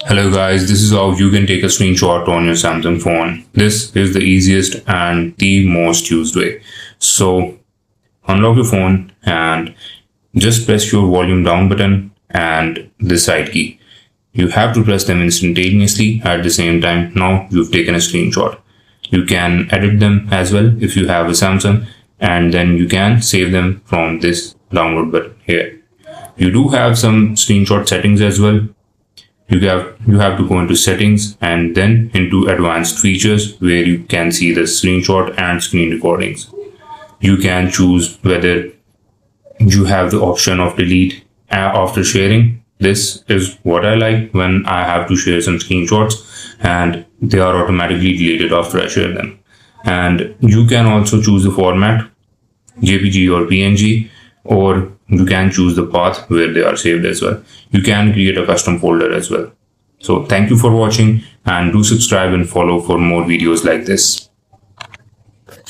Hello guys, this is how you can take a screenshot on your Samsung phone. This is the easiest and the most used way. So unlock your phone and just press your volume down button and the side key. You have to press them instantaneously at the same time. Now you've taken a screenshot. You can edit them as well if you have a Samsung, and then you can save them from this download button here. You do have some screenshot settings as well. You have to go into settings and then into advanced features where you can see the screenshot and screen recordings. You can choose whether you have the option of delete after sharing. This is what I like when I have to share some screenshots and they are automatically deleted after I share them. And you can also choose the format, JPG or PNG, or you can choose the path where they are saved as well. You can create a custom folder as well. So thank you for watching and do subscribe and follow for more videos like this.